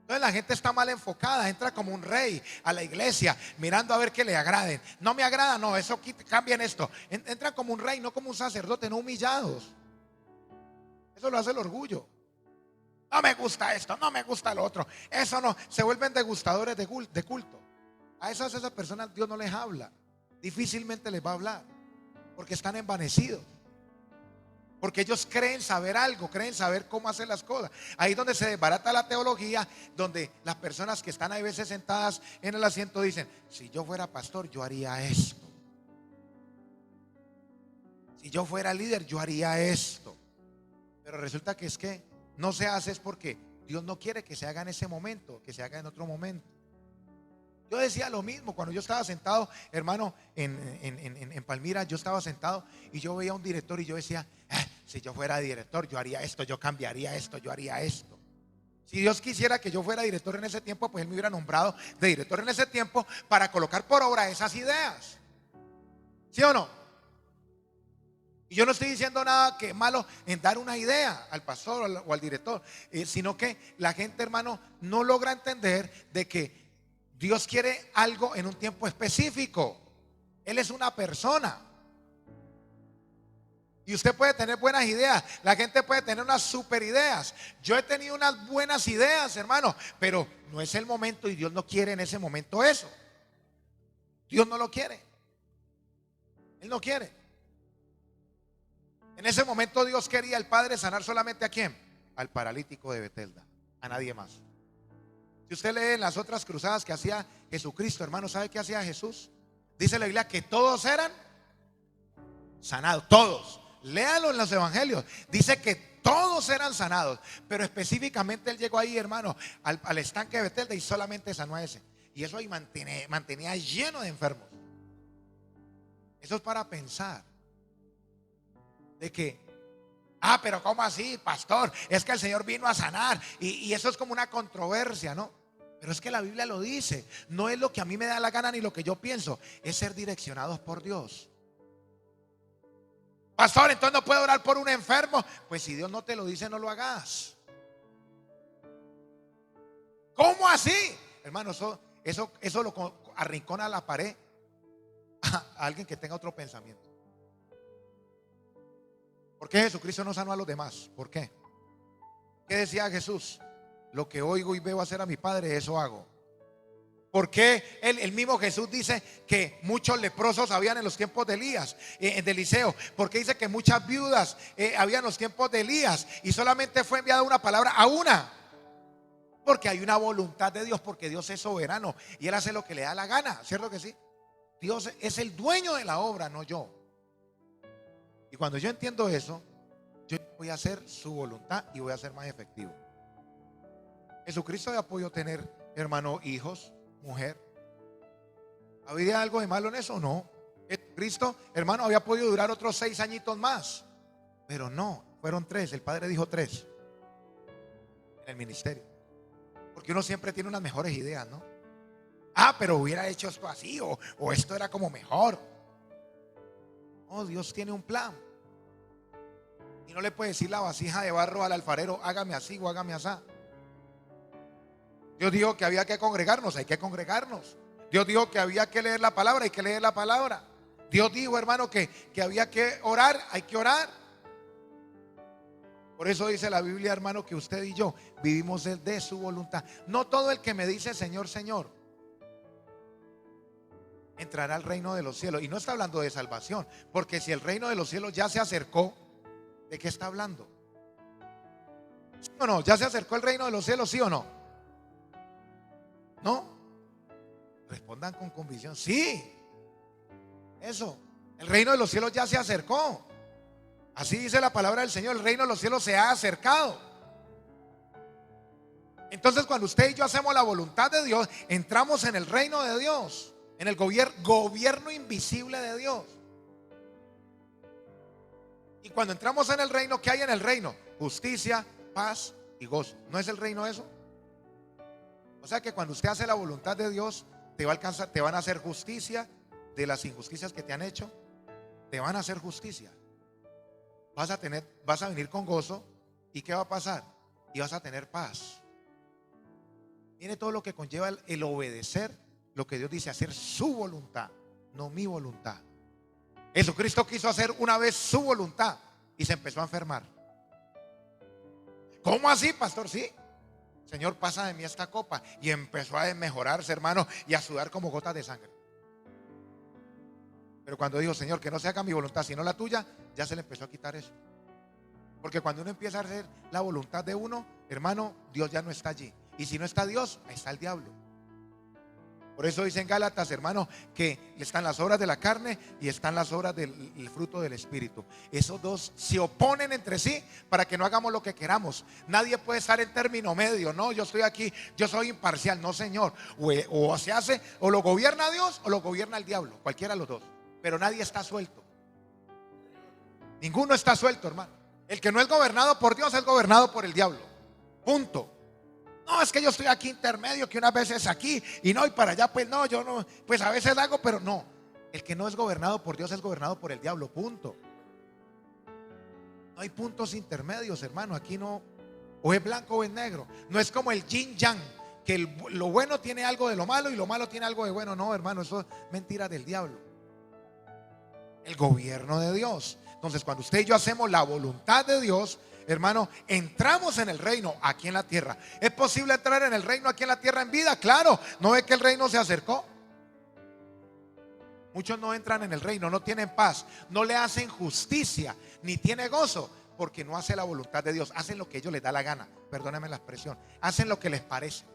Entonces la gente está mal enfocada, entra como un rey a la iglesia mirando a ver que le agraden. No me agrada, no, eso cambien esto. Entran como un rey, no como un sacerdote, no humillados. Eso lo hace el orgullo. No me gusta esto, no me gusta lo otro. Eso no, se vuelven degustadores de culto. A esas personas Dios no les habla. Difícilmente les va a hablar, porque están envanecidos. Porque ellos creen saber algo, creen saber cómo hacer las cosas. Ahí es donde se desbarata la teología, donde las personas que están a veces sentadas en el asiento dicen: si yo fuera pastor, yo haría esto. Si yo fuera líder, yo haría esto. Pero resulta que es que no se hace, es porque Dios no quiere que se haga en ese momento, que se haga en otro momento. Yo decía lo mismo cuando yo estaba sentado, hermano, en Palmira. Yo estaba sentado y yo veía a un director y yo decía, si yo fuera director, yo haría esto, yo cambiaría esto, yo haría esto. Si Dios quisiera que yo fuera director en ese tiempo, pues Él me hubiera nombrado de director en ese tiempo para colocar por obra esas ideas. ¿Sí o no? Y yo no estoy diciendo nada que malo en dar una idea al pastor o al director, sino que la gente, hermano, no logra entender de que Dios quiere algo en un tiempo específico. Él es una persona. Y usted puede tener buenas ideas, la gente puede tener unas super ideas. Yo he tenido unas buenas ideas, hermano, pero no es el momento y Dios no quiere en ese momento eso. Dios no lo quiere. Él no quiere. En ese momento Dios quería, el Padre, sanar solamente ¿a quién? Al paralítico de Betelda, a nadie más. Si usted lee en las otras cruzadas que hacía Jesucristo, hermano, ¿sabe qué hacía Jesús? Dice la Biblia que todos eran sanados, todos. Léalo en los evangelios. Dice que todos eran sanados, pero específicamente Él llegó ahí, hermano, al estanque de Betelda y solamente sanó a ese. Y eso ahí mantenía lleno de enfermos. Eso es para pensar de que, pero ¿cómo así, pastor? Es que el Señor vino a sanar y eso es como una controversia, ¿no? Pero es que la Biblia lo dice. No es lo que a mí me da la gana ni lo que yo pienso, es ser direccionados por Dios. Pastor, entonces no puedo orar por un enfermo. Pues si Dios no te lo dice, no lo hagas. ¿Cómo así? Hermano, eso lo arrincona a la pared a alguien que tenga otro pensamiento. ¿Por qué Jesucristo no sanó a los demás? ¿Por qué? ¿Qué decía Jesús? Lo que oigo y veo hacer a mi Padre, eso hago. ¿Por qué el mismo Jesús dice que muchos leprosos habían en los tiempos de Elías, de Eliseo? ¿Por qué dice que muchas viudas había en los tiempos de Elías y solamente fue enviada una palabra a una? Porque hay una voluntad de Dios, porque Dios es soberano y Él hace lo que le da la gana, ¿cierto que sí? Dios es el dueño de la obra, no yo. Y cuando yo entiendo eso, yo voy a hacer su voluntad y voy a ser más efectivo. Jesucristo había podido tener, hermano, hijos, mujer. ¿Había algo de malo en eso? No. Cristo, hermano, había podido durar otros 6 añitos más, pero no, fueron 3. El Padre dijo 3 en el ministerio, porque uno siempre tiene unas mejores ideas, ¿no? Pero hubiera hecho esto así o esto era como mejor. No, Dios tiene un plan y no le puede decir la vasija de barro al alfarero, hágame así o hágame así. Dios dijo que había que congregarnos, hay que congregarnos. Dios dijo que había que leer la palabra, hay que leer la palabra. Dios dijo, hermano, que había que orar, hay que orar. Por eso dice la Biblia, hermano, que usted y yo vivimos de su voluntad. No todo el que me dice Señor, Señor entrará al reino de los cielos. Y no está hablando de salvación, porque si el reino de los cielos ya se acercó, ¿de qué está hablando? ¿Sí o no? ¿Ya se acercó el reino de los cielos, sí o no? ¿No? Respondan con convicción. Sí, eso. El reino de los cielos ya se acercó. Así dice la palabra del Señor. El reino de los cielos se ha acercado. Entonces, cuando usted y yo hacemos la voluntad de Dios, entramos en el reino de Dios, en el gobierno invisible de Dios. Y cuando entramos en el reino, ¿qué hay en el reino? Justicia, paz y gozo. ¿No es el reino eso? O sea que cuando usted hace la voluntad de Dios, te van a hacer justicia de las injusticias que te han hecho. Te van a hacer justicia. Vas a venir con gozo. ¿Y qué va a pasar? Y vas a tener paz. Mire todo lo que conlleva el obedecer lo que Dios dice, hacer su voluntad, no mi voluntad. Jesucristo quiso hacer una vez su voluntad y se empezó a enfermar. ¿Cómo así, pastor? Sí. Señor, pasa de mí esta copa. Y empezó a desmejorarse, hermano, y a sudar como gotas de sangre. Pero cuando dijo, Señor, que no se haga mi voluntad sino la tuya, ya se le empezó a quitar eso. Porque cuando uno empieza a hacer la voluntad de uno, hermano, Dios ya no está allí. Y si no está Dios, ahí está el diablo. Por eso dicen Gálatas, hermano, que están las obras de la carne y están las obras del fruto del Espíritu. Esos dos se oponen entre sí para que no hagamos lo que queramos. Nadie puede estar en término medio. No, yo estoy aquí, yo soy imparcial. No, señor. O se hace, o lo gobierna Dios o lo gobierna el diablo. Cualquiera de los dos. Pero nadie está suelto. Ninguno está suelto, hermano. El que no es gobernado por Dios es gobernado por el diablo. Punto. No, es que yo estoy aquí intermedio, que unas veces aquí y no, y para allá, pues no, yo no, pues a veces hago, pero no. El que no es gobernado por Dios es gobernado por el diablo, punto. No hay puntos intermedios, hermano. Aquí no, o es blanco o es negro. No es como el yin yang, que lo bueno tiene algo de lo malo y lo malo tiene algo de bueno. No, hermano, eso es mentira del diablo. El gobierno de Dios. Entonces, cuando usted y yo hacemos la voluntad de Dios, hermano, entramos en el reino aquí en la tierra. ¿Es posible entrar en el reino aquí en la tierra en vida? Claro. ¿No ve que el reino se acercó? Muchos no entran en el reino, no tienen paz, no le hacen justicia, ni tiene gozo, porque no hace la voluntad de Dios. Hacen lo que ellos les da la gana, perdónenme la expresión. Hacen lo que les parece.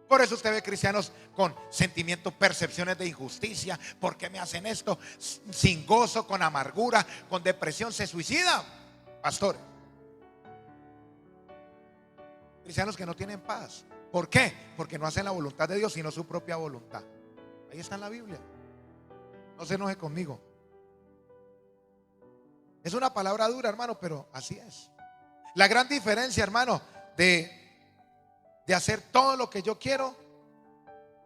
Por eso usted ve cristianos con sentimientos, percepciones de injusticia. ¿Por qué me hacen esto? Sin gozo, con amargura, con depresión, se suicidan. Pastores, cristianos que no tienen paz. ¿Por qué? Porque no hacen la voluntad de Dios, sino su propia voluntad. Ahí está en la Biblia. No se enoje conmigo. Es una palabra dura, hermano, pero así es. La gran diferencia, hermano, de hacer todo lo que yo quiero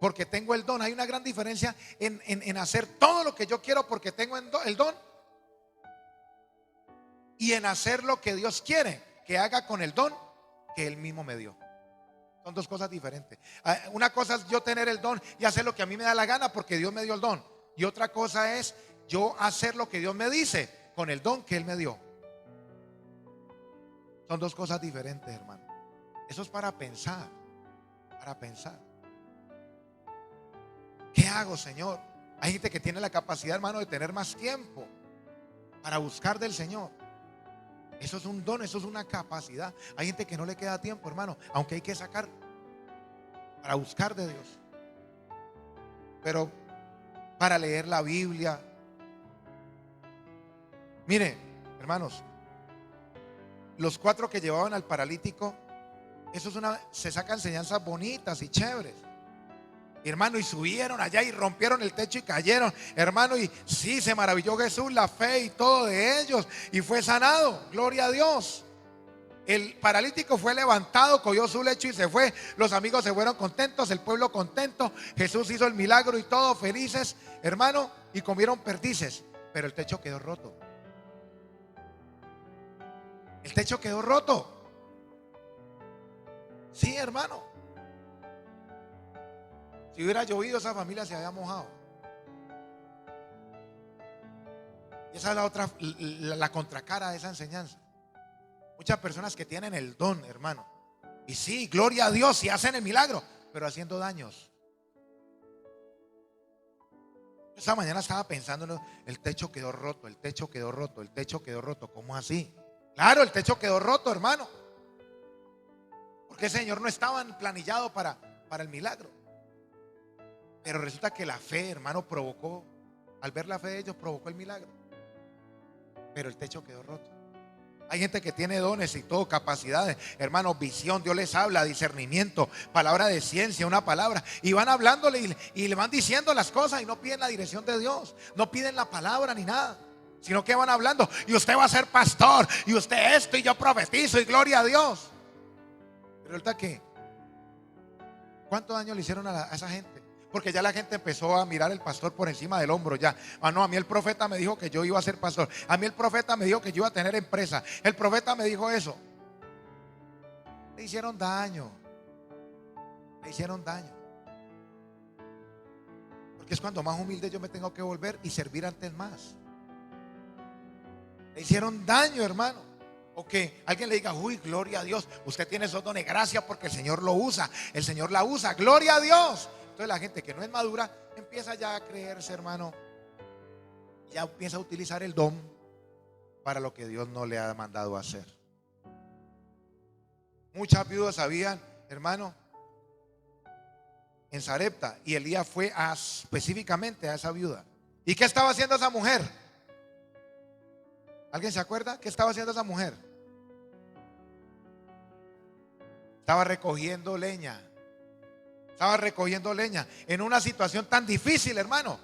porque tengo el don. Hay una gran diferencia en hacer todo lo que yo quiero porque tengo el don, y en hacer lo que Dios quiere que haga con el don que Él mismo me dio. Son dos cosas diferentes. Una cosa es yo tener el don y hacer lo que a mí me da la gana porque Dios me dio el don. Y otra cosa es yo hacer lo que Dios me dice con el don que Él me dio. Son dos cosas diferentes, hermano. Eso es para pensar. Para pensar. ¿Qué hago, Señor? Hay gente que tiene la capacidad, hermano, de tener más tiempo para buscar del Señor. Eso es un don, eso es una capacidad. Hay gente que no le queda tiempo, hermano, aunque hay que sacar para buscar de Dios. Pero para leer la Biblia. Mire, hermanos, los 4 que llevaban al paralítico, eso es se saca enseñanzas bonitas y chéveres. Hermano, y subieron allá y rompieron el techo y cayeron, hermano, y sí, se maravilló Jesús, la fe y todo de ellos, y fue sanado, gloria a Dios. El paralítico fue levantado, cogió su lecho y se fue. Los amigos se fueron contentos, el pueblo contento. Jesús hizo el milagro y todos felices, hermano, y comieron perdices, pero el techo quedó roto. El techo quedó roto. Sí, hermano. Si hubiera llovido, esa familia se había mojado. Y esa es la otra, la contracara de esa enseñanza. Muchas personas que tienen el don, hermano, y sí, gloria a Dios, y hacen el milagro, pero haciendo daños. Esta mañana estaba pensando, el techo quedó roto, el techo quedó roto, el techo quedó roto. ¿Cómo así? Claro, el techo quedó roto, hermano, porque el Señor no estaba planillado para el milagro. Pero resulta que la fe, hermano, provocó, al ver la fe de ellos, provocó el milagro. Pero el techo quedó roto. Hay gente que tiene dones y todo, capacidades, hermano, visión. Dios les habla, discernimiento, palabra de ciencia, una palabra, y van hablándole y le van diciendo las cosas y no piden la dirección de Dios, no piden la palabra ni nada, sino que van hablando. Y usted va a ser pastor, y usted esto, y yo profetizo, y gloria a Dios. Pero resulta que, ¿cuánto daño le hicieron a esa gente? Porque ya la gente empezó a mirar al pastor por encima del hombro ya. Ah, no, a mí el profeta me dijo que yo iba a ser pastor. A mí el profeta me dijo que yo iba a tener empresa. El profeta me dijo eso. Le hicieron daño. Le hicieron daño. Porque es cuando más humilde yo me tengo que volver y servir ante el más. Le hicieron daño, hermano. O que alguien le diga, uy, gloria a Dios, usted tiene esos dones, gracias porque el Señor lo usa. El Señor la usa, gloria a Dios. Entonces la gente que no es madura empieza ya a creerse, hermano, ya empieza a utilizar el don para lo que Dios no le ha mandado a hacer. Muchas viudas habían, hermano, en Sarepta, y Elías fue específicamente a esa viuda. ¿Y qué estaba haciendo esa mujer? ¿Alguien se acuerda? ¿Qué estaba haciendo esa mujer? Estaba recogiendo leña. Estaba recogiendo leña en una situación tan difícil, hermano.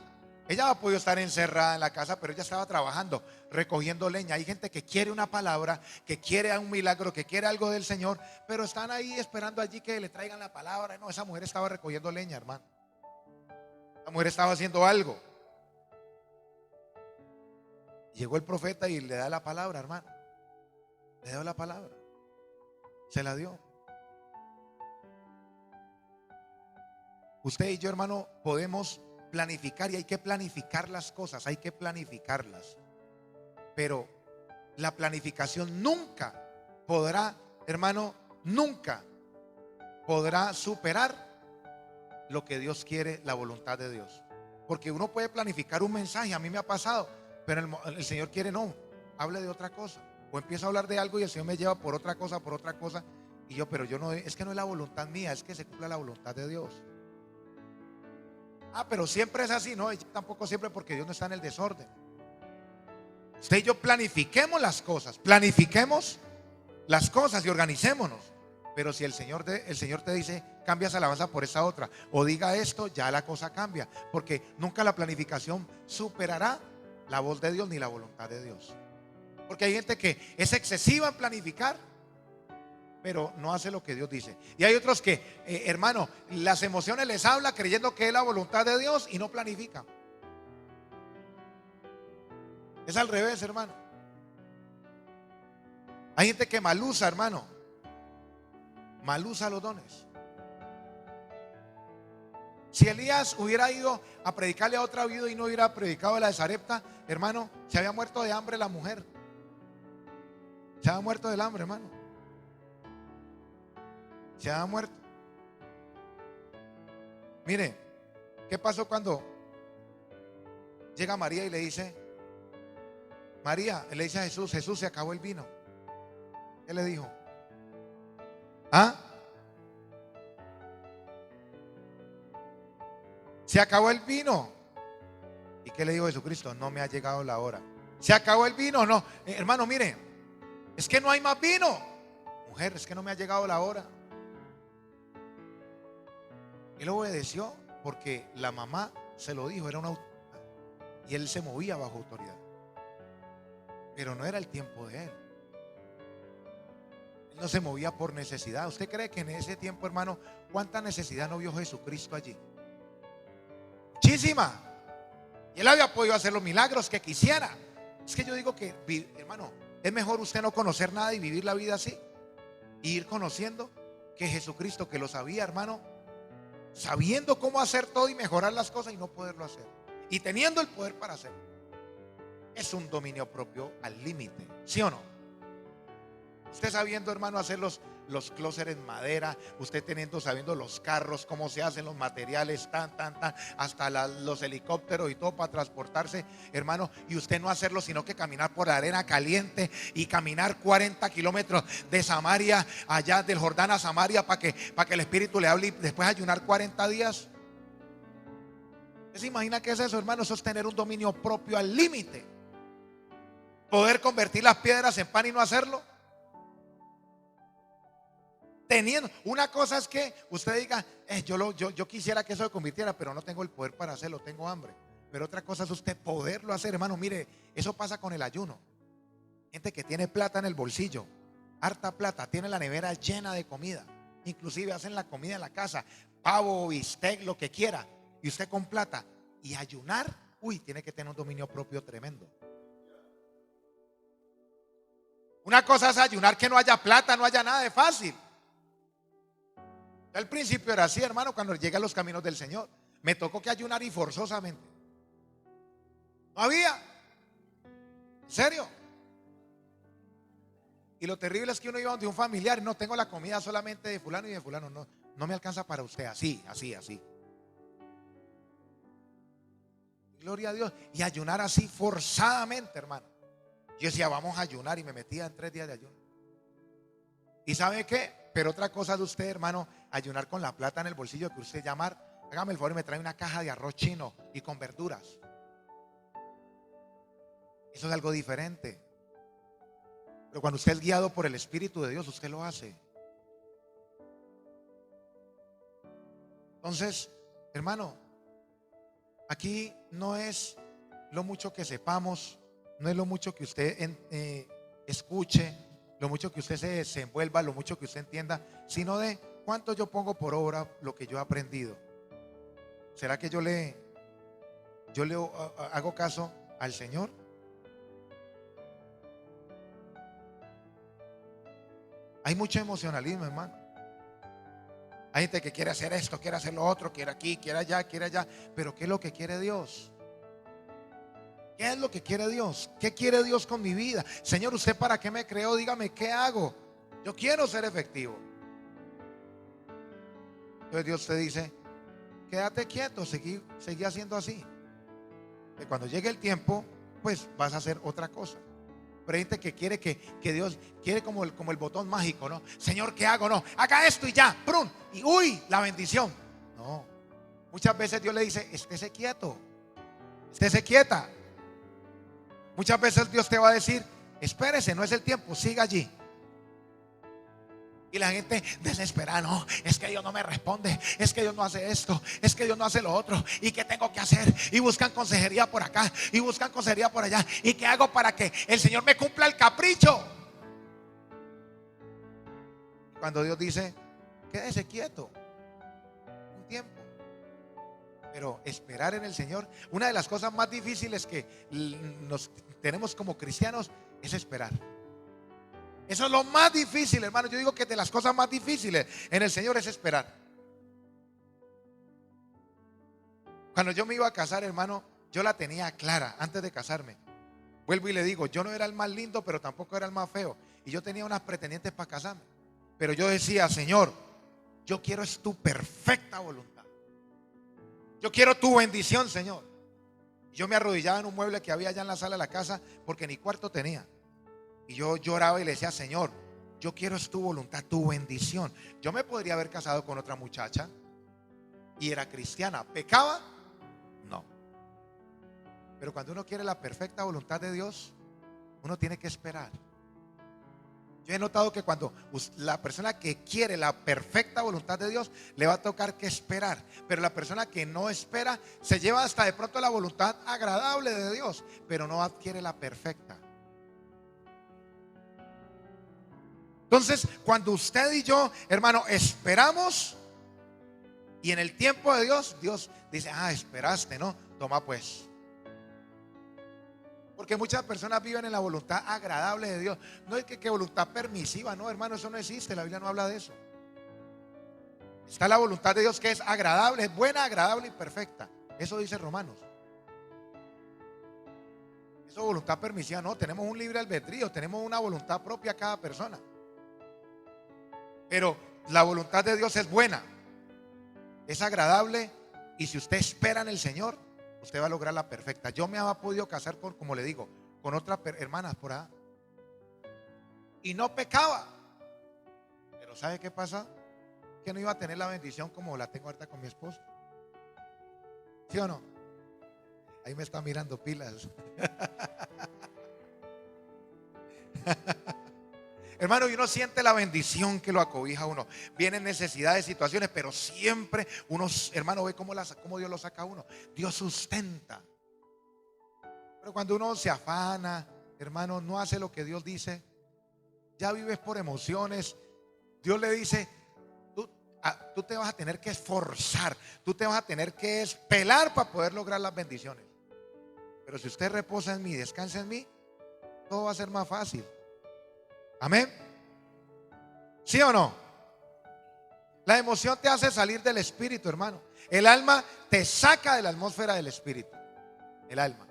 Ella ha podido estar encerrada en la casa, pero ella estaba trabajando, recogiendo leña. Hay gente que quiere una palabra, que quiere un milagro, que quiere algo del Señor, pero están ahí esperando allí que le traigan la palabra. No, esa mujer estaba recogiendo leña, hermano. La mujer estaba haciendo algo. Llegó el profeta y le da la palabra, hermano. Le dio la palabra. Se la dio. Usted y yo, hermano, podemos planificar, y hay que planificar las cosas, hay que planificarlas. Pero la planificación nunca podrá, hermano, nunca podrá superar lo que Dios quiere, la voluntad de Dios. Porque uno puede planificar un mensaje, a mí me ha pasado, pero el Señor quiere no, hable de otra cosa. O empiezo a hablar de algo y el Señor me lleva por otra cosa, y yo, pero yo no, es que no es la voluntad mía, es que se cumpla la voluntad de Dios. Pero siempre es así, no, tampoco siempre, porque Dios no está en el desorden. Usted y yo planifiquemos las cosas y organicémonos. Pero si el Señor te dice, cambia esa alabanza por esa otra, o diga esto, ya la cosa cambia. Porque nunca la planificación superará la voz de Dios ni la voluntad de Dios. Porque hay gente que es excesiva en planificar, pero no hace lo que Dios dice. Y hay otros que, hermano, las emociones les habla creyendo que es la voluntad de Dios y no planifican. Es al revés, hermano. Hay gente que mal usa, hermano, mal usa los dones. Si Elías hubiera ido a predicarle a otra viuda y no hubiera predicado la de Sarepta, hermano, se había muerto de hambre la mujer. Se había muerto del hambre, hermano. Se había muerto. Mire, ¿qué pasó cuando llega María y le dice, María, le dice a Jesús, Jesús, se acabó el vino? ¿Qué le dijo? Se acabó el vino. ¿Y qué le dijo Jesucristo? No me ha llegado la hora. Se acabó el vino, no. Hermano, mire, es que no hay más vino. Mujer, es que no me ha llegado la hora. Él obedeció porque la mamá se lo dijo, era una autoridad, y él se movía bajo autoridad. Pero no era el tiempo de él. Él no se movía por necesidad. ¿Usted cree que en ese tiempo, hermano, cuánta necesidad no vio Jesucristo allí? Muchísima. Y él había podido hacer los milagros que quisiera. Es que yo digo que, hermano, es mejor usted no conocer nada y vivir la vida así, y ir conociendo que Jesucristo, que lo sabía, hermano, sabiendo cómo hacer todo y mejorar las cosas y no poderlo hacer, y teniendo el poder para hacerlo. Es un dominio propio al límite, ¿sí o no? Usted sabiendo, hermano, hacer los closets en madera, usted sabiendo los carros, cómo se hacen los materiales, hasta los helicópteros y todo para transportarse, hermano, y usted no hacerlo sino que caminar por la arena caliente y caminar 40 kilómetros de Samaria, allá del Jordán a Samaria, para que el Espíritu le hable, y después ayunar 40 días. ¿Usted se imagina qué es eso, hermano? Eso es tener un dominio propio al límite. Poder convertir las piedras en pan y no hacerlo. Teniendo, una cosa es que usted diga, yo quisiera que eso se convirtiera, pero no tengo el poder para hacerlo, tengo hambre. Pero otra cosa es usted poderlo hacer, hermano. Mire, eso pasa con el ayuno. Gente que tiene plata en el bolsillo, harta plata, tiene la nevera llena de comida, inclusive hacen la comida en la casa, pavo, bistec, lo que quiera, y usted con plata. Y ayunar, tiene que tener un dominio propio tremendo. Una cosa es ayunar que no haya plata, no haya nada de fácil. Al principio era así, hermano, cuando llega a los caminos del Señor. Me tocó que ayunar y forzosamente. No había. ¿En serio? Y lo terrible es que uno iba donde un familiar, no tengo la comida solamente de fulano y de fulano, no me alcanza para usted, así. Gloria a Dios. Y ayunar así forzadamente, hermano. Yo decía, vamos a ayunar, y me metía en 3 días de ayuno. ¿Y sabe qué? Pero otra cosa de usted, hermano, ayunar con la plata en el bolsillo, que usted llamar Hágame el favor y me trae una caja de arroz chino y con verduras. Eso es algo diferente. Pero cuando usted es guiado por el Espíritu de Dios, usted lo hace. Entonces, hermano, aquí no es lo mucho que sepamos, no es lo mucho que usted escuche, lo mucho que usted se desenvuelva, lo mucho que usted entienda, sino de cuánto yo pongo por obra lo que yo he aprendido. ¿Será que yo le hago caso al Señor? Hay mucho emocionalismo, hermano. Hay gente que quiere hacer esto, quiere hacer lo otro, quiere aquí, quiere allá, quiere allá. Pero ¿qué es lo que quiere Dios? ¿Qué es lo que quiere Dios? ¿Qué quiere Dios con mi vida? Señor, ¿usted para qué me creó? Dígame, ¿qué hago? Yo quiero ser efectivo. Entonces Dios te dice, quédate quieto, seguí haciendo así. Que cuando llegue el tiempo, pues vas a hacer otra cosa. Pero hay gente que quiere que Dios quiere como el botón mágico, ¿no? Señor, ¿qué hago? No, haga esto y ya, ¡prum! Y uy, la bendición. No, muchas veces Dios le dice, estése quieto, estése quieta. Muchas veces Dios te va a decir, espérese, no es el tiempo, siga allí. Y la gente desesperada, no, es que Dios no me responde, es que Dios no hace esto, es que Dios no hace lo otro. ¿Y qué tengo que hacer? Y buscan consejería por acá, y buscan consejería por allá. ¿Y qué hago para que el Señor me cumpla el capricho? Cuando Dios dice, quédese quieto un tiempo. Pero esperar en el Señor, una de las cosas más difíciles que nos tenemos como cristianos es esperar. Eso es lo más difícil, hermano. Yo digo que de las cosas más difíciles en el Señor es esperar. Cuando yo me iba a casar, hermano, yo la tenía clara antes de casarme. Vuelvo y le digo, yo no era el más lindo, pero tampoco era el más feo. Y yo tenía unas pretendientes para casarme. Pero yo decía, Señor, yo quiero es tu perfecta voluntad. Yo quiero tu bendición, Señor. Yo me arrodillaba en un mueble que había allá en la sala de la casa porque ni cuarto tenía. Y yo lloraba y le decía, Señor, yo quiero es tu voluntad, tu bendición. Yo me podría haber casado con otra muchacha y era cristiana. ¿Pecaba? No. Pero cuando uno quiere la perfecta voluntad de Dios, uno tiene que esperar. Yo he notado que cuando la persona que quiere la perfecta voluntad de Dios, le va a tocar que esperar. Pero la persona que no espera, se lleva hasta de pronto la voluntad agradable de Dios, pero no adquiere la perfecta. Entonces, cuando usted y yo, hermano, esperamos, y en el tiempo de Dios, Dios dice, esperaste, ¿no? Toma pues. Porque muchas personas viven en la voluntad agradable de Dios. No es que voluntad permisiva, no, hermano, eso no existe, la Biblia no habla de eso. Está la voluntad de Dios que es agradable, es buena, agradable y perfecta. Eso dice Romanos. Eso es voluntad permisiva, no, tenemos un libre albedrío, tenemos una voluntad propia cada persona. Pero la voluntad de Dios es buena, es agradable, y si usted espera en el Señor, usted va a lograr la perfecta. Yo me había podido casar con, como le digo, con otras hermanas por ahí, y no pecaba. Pero ¿sabe qué pasa? Que no iba a tener la bendición como la tengo ahorita con mi esposo. ¿Sí o no? Ahí me está mirando pilas. Hermano, y uno siente la bendición que lo acobija a uno. Vienen necesidades, situaciones, pero siempre uno, hermano, ve cómo Dios lo saca a uno. Dios sustenta. Pero cuando uno se afana, hermano, no hace lo que Dios dice, ya vives por emociones. Dios le dice, tú te vas a tener que esforzar, tú te vas a tener que pelar para poder lograr las bendiciones. Pero si usted reposa en mí, descansa en mí, todo va a ser más fácil. Amén. ¿Sí o no? La emoción te hace salir del espíritu, hermano. El alma te saca de la atmósfera del espíritu. El alma.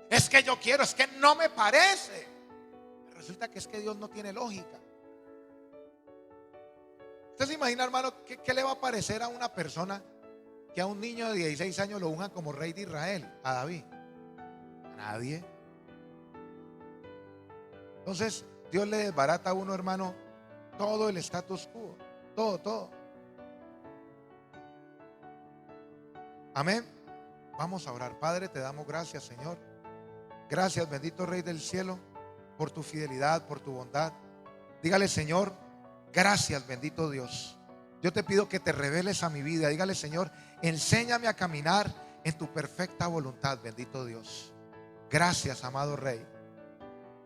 Es que yo quiero, es que no me parece. Resulta que es que Dios no tiene lógica. ¿Usted se imagina, hermano, qué le va a parecer a una persona que a un niño de 16 años lo unjan como rey de Israel, a David? A nadie. Entonces Dios le desbarata a uno, hermano, todo el status quo, todo. Amén. Vamos a orar. Padre, te damos gracias, Señor. Gracias, bendito Rey del cielo, por tu fidelidad, por tu bondad. Dígale, Señor, gracias, bendito Dios. Yo te pido que te reveles a mi vida. Dígale, Señor, enséñame a caminar en tu perfecta voluntad, bendito Dios. Gracias, amado Rey.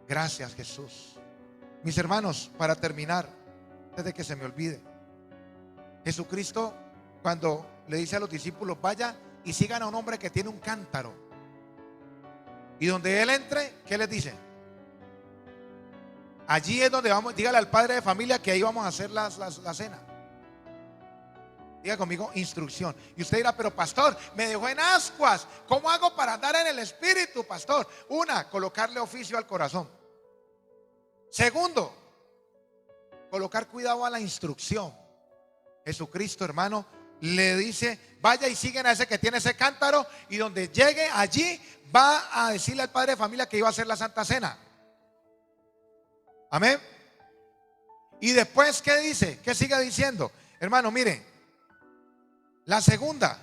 Gracias, Jesús. Mis hermanos, para terminar, antes de que se me olvide, Jesucristo, cuando le dice a los discípulos, vaya y sigan a un hombre que tiene un cántaro, y donde él entre, ¿qué les dice? Allí es donde vamos. Dígale al padre de familia que ahí vamos a hacer la cena. Diga conmigo, instrucción. Y usted dirá, pero pastor, me dejó en ascuas. ¿Cómo hago para andar en el espíritu, pastor? Una, colocarle oficio al corazón. Segundo, colocar cuidado a la instrucción. Jesucristo, hermano, le dice, vaya y siguen a ese que tiene ese cántaro, y donde llegue allí va a decirle al padre de familia que iba a hacer la Santa Cena. Amén. Y después, ¿qué dice? ¿Qué sigue diciendo? Hermano, mire, la segunda,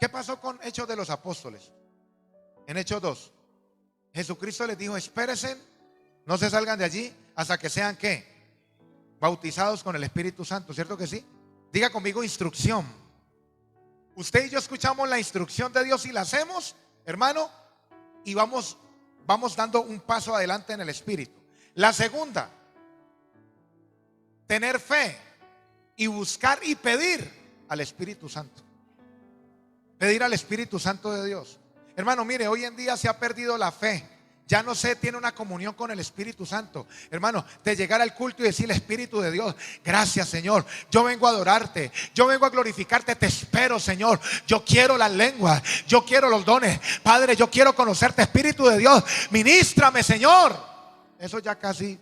¿qué pasó con Hechos de los Apóstoles? En Hechos 2, Jesucristo les dijo, espérense, no se salgan de allí hasta que sean, ¿qué? Bautizados con el Espíritu Santo, ¿cierto que sí? Diga conmigo, instrucción. Usted y yo escuchamos la instrucción de Dios y la hacemos, hermano, y vamos dando un paso adelante en el Espíritu. La segunda, tener fe y buscar y pedir al Espíritu Santo. Pedir al Espíritu Santo de Dios. Hermano, mire, hoy en día se ha perdido la fe. Ya no se tiene una comunión con el Espíritu Santo. Hermano, de llegar al culto y decirle, Espíritu de Dios, gracias, Señor, yo vengo a adorarte, yo vengo a glorificarte, te espero, Señor. Yo quiero las lenguas, yo quiero los dones, Padre, yo quiero conocerte, Espíritu de Dios, ministrame, Señor. Eso ya casi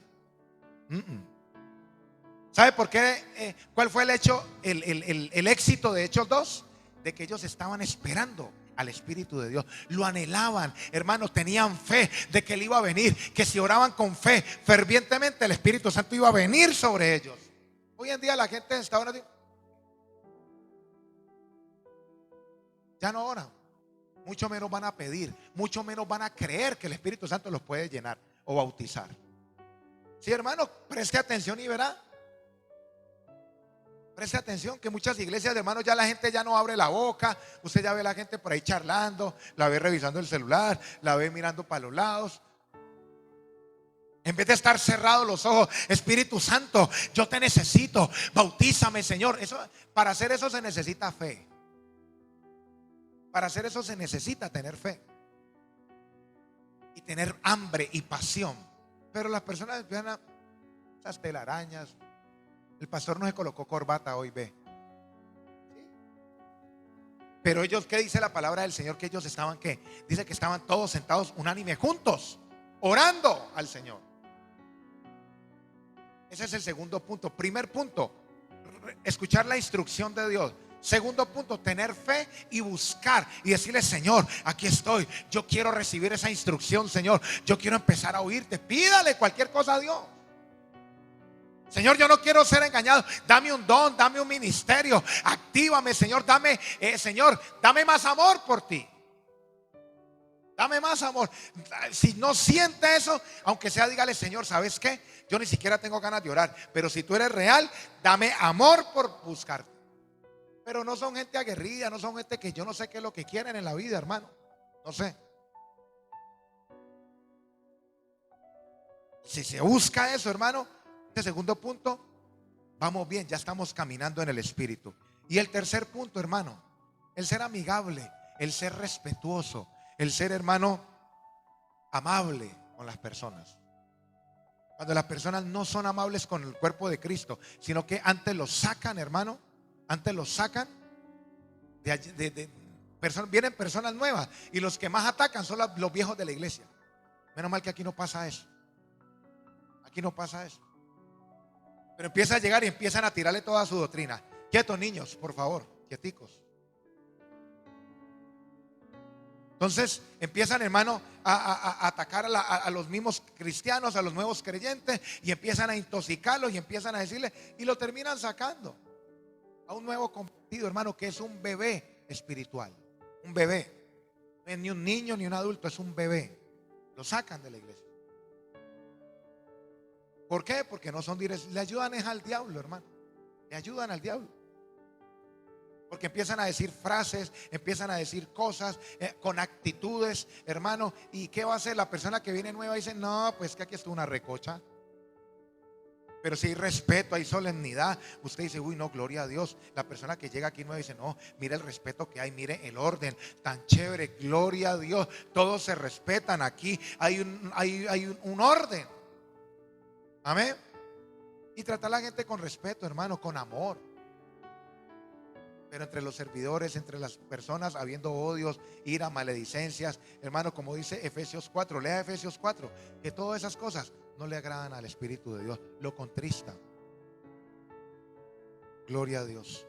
¿Sabe por qué? ¿Cuál fue el hecho, el éxito de Hechos 2? De que ellos estaban esperando al Espíritu de Dios, lo anhelaban, hermanos, tenían fe de que Él iba a venir, que si oraban con fe fervientemente, el Espíritu Santo iba a venir sobre ellos. Hoy en día la gente está orando, ya no oran, mucho menos van a pedir, mucho menos van a creer que el Espíritu Santo los puede llenar o bautizar. Sí, hermano, preste atención y verá. Preste atención que muchas iglesias, hermanos, ya la gente ya no abre la boca. Usted ya ve a la gente por ahí charlando, la ve revisando el celular, la ve mirando para los lados. En vez de estar cerrados los ojos, Espíritu Santo, yo te necesito, bautízame, Señor. Para hacer eso se necesita fe. Para hacer eso se necesita tener fe y tener hambre y pasión. Pero las personas empiezan a esas telarañas. El pastor no se colocó corbata hoy, ve. ¿Sí? Pero ellos, ¿qué dice la palabra del Señor? Que ellos estaban, ¿qué? Dice que estaban todos sentados unánime juntos, orando al Señor. Ese es el segundo punto. Primer punto, escuchar la instrucción de Dios. Segundo punto, tener fe y buscar y decirle, Señor, aquí estoy, yo quiero recibir esa instrucción, Señor, yo quiero empezar a oírte. Pídale cualquier cosa a Dios. Señor, yo no quiero ser engañado. Dame un don, dame un ministerio. Actívame, Señor. Señor, dame más amor por ti. Dame más amor. Si no siente eso, aunque sea, dígale, Señor, ¿sabes qué? Yo ni siquiera tengo ganas de orar. Pero si tú eres real, dame amor por buscarte. Pero no son gente aguerrida, no son gente que yo no sé qué es lo que quieren en la vida, hermano. No sé. Si se busca eso, hermano, segundo punto, vamos bien, ya estamos caminando en el Espíritu. Y el tercer punto, hermano, el ser amigable, el ser respetuoso, el ser, hermano, amable con las personas. Cuando las personas no son amables con el cuerpo de Cristo, sino que antes los sacan, hermano, antes los sacan vienen personas nuevas, y los que más atacan son los viejos de la iglesia. Menos mal que aquí no pasa eso. Aquí no pasa eso. Pero empieza a llegar y empiezan a tirarle toda su doctrina. Quietos, niños, por favor, quieticos. Entonces empiezan, hermano, a atacar a los mismos cristianos, a los nuevos creyentes, y empiezan a intoxicarlos y empiezan a decirle, y lo terminan sacando. a un nuevo convertido, hermano, que es un bebé espiritual. Un bebé. No es ni un niño ni un adulto, es un bebé. Lo sacan de la iglesia. ¿Por qué? Porque no son directos. Le ayudan es al diablo, hermano. Le ayudan al diablo. Porque empiezan a decir frases, empiezan a decir cosas con actitudes, hermano. ¿Y qué va a hacer la persona que viene nueva? Dice, no, pues que aquí estuvo una recocha. Pero si hay respeto, hay solemnidad, usted dice, uy, no, gloria a Dios. La persona que llega aquí nueva dice, no, mire el respeto que hay, mire el orden, tan chévere, gloria a Dios. Todos se respetan aquí, hay un orden. Amén. Y tratar a la gente con respeto, hermano, con amor. Pero entre los servidores, entre las personas, habiendo odios, ira, maledicencias, hermano, como dice Efesios 4, lea Efesios 4, que todas esas cosas no le agradan al Espíritu de Dios, lo contristan. Gloria a Dios.